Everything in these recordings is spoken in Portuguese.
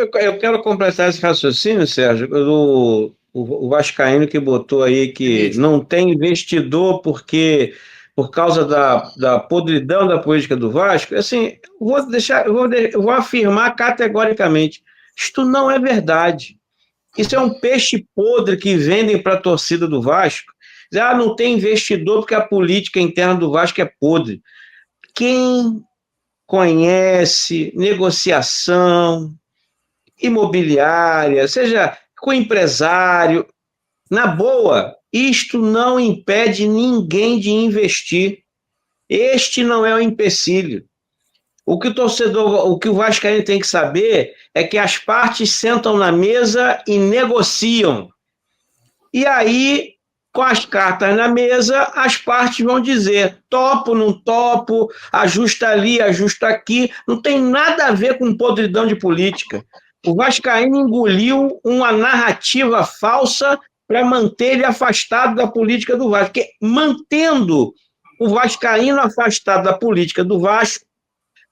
eu quero completar esse raciocínio, Sérgio, o vascaíno que botou aí que não tem investidor porque por causa da podridão da política do Vasco. Assim, eu vou afirmar categoricamente, isto não é verdade. Isso é um peixe podre que vendem para a torcida do Vasco. Não tem investidor porque a política interna do Vasco é podre. Quem conhece negociação imobiliária, seja com empresário, na boa, isto não impede ninguém de investir. Este não é o empecilho. O que o vascaíno tem que saber é que as partes sentam na mesa e negociam. E aí, com as cartas na mesa, as partes vão dizer topo, não topo, ajusta ali, ajusta aqui. Não tem nada a ver com podridão de política. O vascaíno engoliu uma narrativa falsa para manter ele afastado da política do Vasco. Porque mantendo o vascaíno afastado da política do Vasco,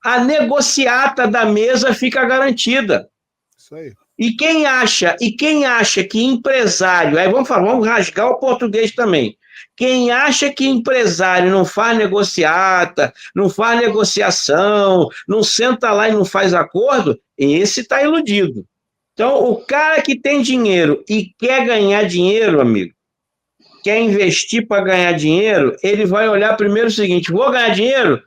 a negociata da mesa fica garantida. Isso aí. E quem acha que empresário, aí vamos rasgar o português também. Quem acha que empresário não faz negociata, não faz negociação, não senta lá e não faz acordo, esse está iludido. Então, o cara que tem dinheiro e quer ganhar dinheiro, amigo, quer investir para ganhar dinheiro, ele vai olhar primeiro o seguinte: vou ganhar dinheiro?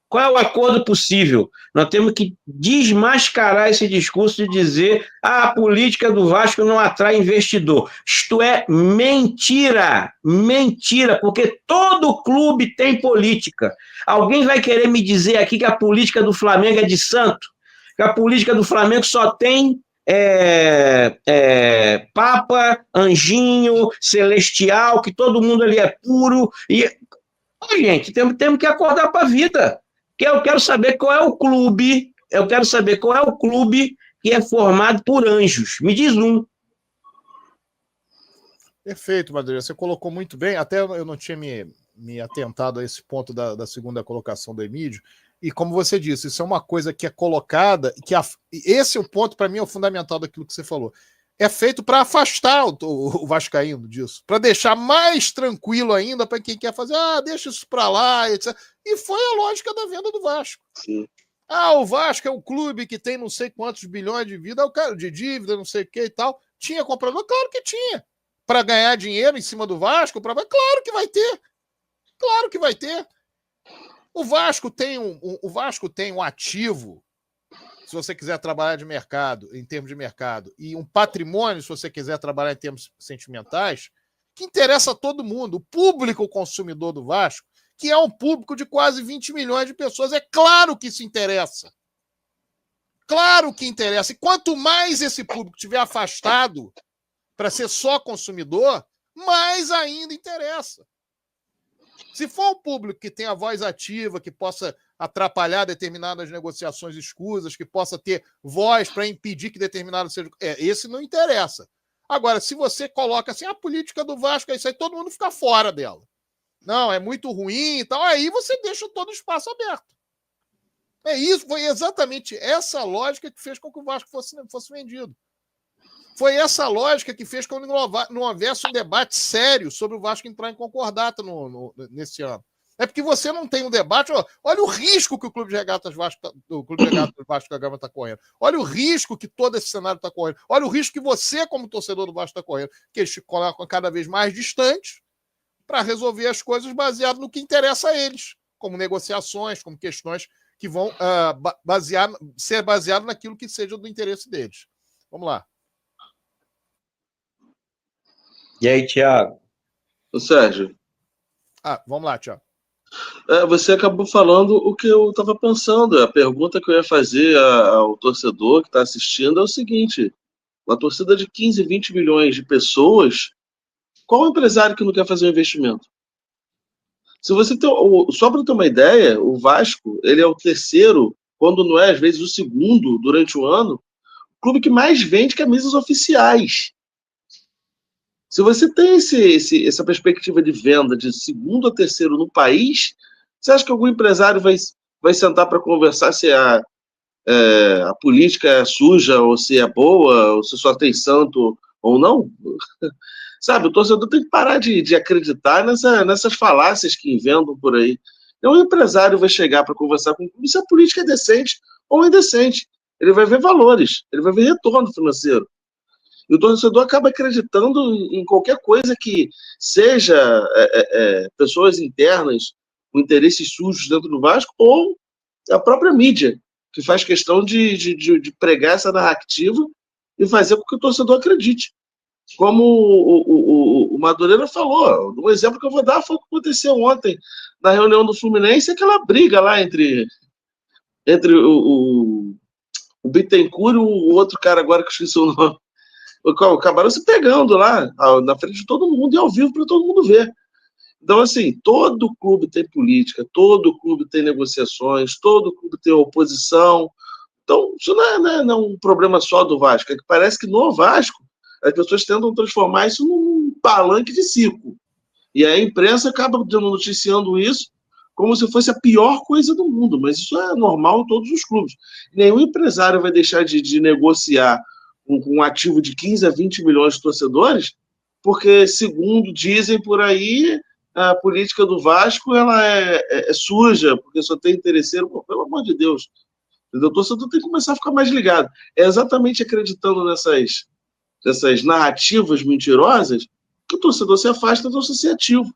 Qual é o acordo possível? Nós temos que desmascarar esse discurso de dizer a política do Vasco não atrai investidor. Isto é mentira, mentira, porque todo clube tem política. Alguém vai querer me dizer aqui que a política do Flamengo é de santo? Que a política do Flamengo só tem Papa, Anjinho, Celestial, que todo mundo ali é puro. Gente, temos que acordar para a vida. Eu quero saber qual é o clube, que é formado por anjos. Me diz um. Perfeito, Madureira. Você colocou muito bem. Até eu não tinha me atentado a esse ponto da segunda colocação do Emílio. E como você disse, isso é uma coisa que é colocada, esse é o ponto, para mim, é o fundamental daquilo que você falou. É feito para afastar o vascaíno disso, para deixar mais tranquilo ainda para quem quer fazer, deixa isso para lá, etc. E foi a lógica da venda do Vasco. Sim. O Vasco é um clube que tem não sei quantos bilhões de dívida, não sei o que e tal. Tinha comprador? Claro que tinha. Para ganhar dinheiro em cima do Vasco? Claro que vai ter. Claro que vai ter. O Vasco tem um ativo, se você quiser trabalhar de mercado, em termos de mercado, e um patrimônio, se você quiser trabalhar em termos sentimentais, que interessa a todo mundo. O público consumidor do Vasco, que é um público de quase 20 milhões de pessoas, é claro que isso interessa. Claro que interessa. E quanto mais esse público estiver afastado para ser só consumidor, mais ainda interessa. Se for um público que tem a voz ativa, que possa atrapalhar determinadas negociações escusas, que possa ter voz para impedir que determinado seja... esse não interessa. Agora, se você coloca assim, a política do Vasco é isso aí, todo mundo fica fora dela. Não, é muito ruim e tal, aí você deixa todo o espaço aberto. Foi exatamente essa lógica que fez com que o Vasco fosse vendido. Foi essa lógica que fez com que não houvesse um debate sério sobre o Vasco entrar em concordata nesse ano. É porque você não tem um debate. Olha o risco que o Clube de Regatas Vasco da Gama está correndo. Olha o risco que todo esse cenário está correndo. Olha o risco que você, como torcedor do Vasco, está correndo. Que eles se colocam cada vez mais distantes para resolver as coisas baseado no que interessa a eles, como negociações, como questões que vão ser baseado naquilo que seja do interesse deles. Vamos lá. E aí, Thiago? Ô, Sérgio. Vamos lá, Thiago. Você acabou falando o que eu estava pensando. A pergunta que eu ia fazer ao torcedor que está assistindo é o seguinte: uma torcida de 15, 20 milhões de pessoas, qual o empresário que não quer fazer um investimento? Se você só para ter uma ideia, o Vasco, ele é o terceiro, quando não é às vezes o segundo durante o ano, clube que mais vende camisas oficiais. Se você tem essa perspectiva de venda de segundo a terceiro no país, você acha que algum empresário vai sentar para conversar se a política é suja, ou se é boa, ou se só tem santo ou não. Sabe, o torcedor tem que parar de acreditar nessas falácias que inventam por aí. Então, o empresário vai chegar para conversar com o clube se a política é decente ou indecente. Ele vai ver valores, ele vai ver retorno financeiro. E o torcedor acaba acreditando em qualquer coisa que seja pessoas internas com interesses sujos dentro do Vasco ou a própria mídia, que faz questão de pregar essa narrativa e fazer com que o torcedor acredite. Como o Madureira falou, um exemplo que eu vou dar foi o que aconteceu ontem na reunião do Fluminense, aquela briga lá entre o Bittencourt e o outro cara agora que eu esqueci o nome. Acabaram se pegando lá, na frente de todo mundo e ao vivo para todo mundo ver. Então, assim, todo clube tem política, todo clube tem negociações, todo clube tem oposição. Então, isso não é um problema só do Vasco. É que parece que no Vasco as pessoas tentam transformar isso num palanque de circo. E a imprensa acaba noticiando isso como se fosse a pior coisa do mundo. Mas isso é normal em todos os clubes. Nenhum empresário vai deixar de negociar com um ativo de 15 a 20 milhões de torcedores, porque, segundo dizem por aí, a política do Vasco ela é suja, porque só tem interesseiro. Pô, pelo amor de Deus. O torcedor tem que começar a ficar mais ligado. É exatamente acreditando nessas narrativas mentirosas que o torcedor se afasta do associativo.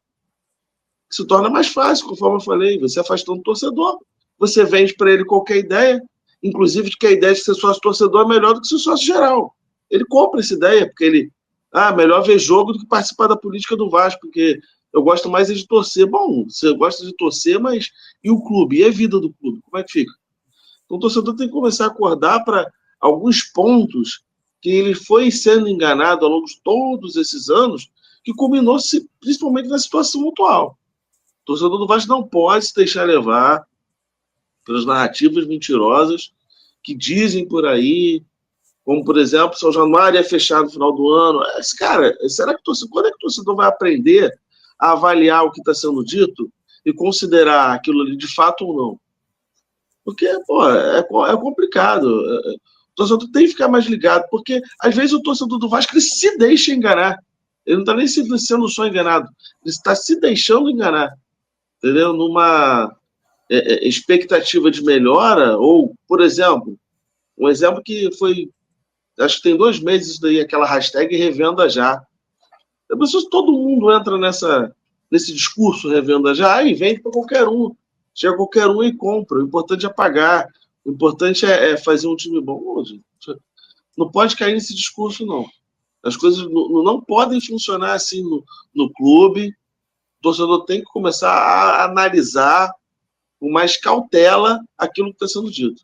Se torna mais fácil, conforme eu falei, você afastando o torcedor, você vende para ele qualquer ideia, inclusive de que a ideia de ser sócio torcedor é melhor do que ser sócio geral. Ele compra essa ideia, porque ele, melhor ver jogo do que participar da política do Vasco, porque eu gosto mais de torcer. Bom, você gosta de torcer, mas e o clube? E a vida do clube? Como é que fica? Então o torcedor tem que começar a acordar para alguns pontos que ele foi sendo enganado ao longo de todos esses anos, que culminou-se principalmente na situação atual. O torcedor do Vasco não pode se deixar levar pelas narrativas mentirosas que dizem por aí, como, por exemplo, São Januário é fechado no final do ano. Cara, será que quando é que o torcedor vai aprender a avaliar o que está sendo dito e considerar aquilo ali de fato ou não? Porque, pô, é complicado. O torcedor tem que ficar mais ligado, porque às vezes o torcedor do Vasco ele se deixa enganar. Ele não está nem sendo só enganado, ele está se deixando enganar. Entendeu? Numa expectativa de melhora, ou, por exemplo, um exemplo que foi, acho que tem 2 meses isso daí, aquela hashtag revenda já. Todo mundo entra nesse discurso revenda já e vende para qualquer um. Chega qualquer um e compra. O importante é pagar. O importante é fazer um time bom. Não pode cair nesse discurso, não. As coisas não podem funcionar assim no clube. O torcedor tem que começar a analisar com mais cautela aquilo que está sendo dito.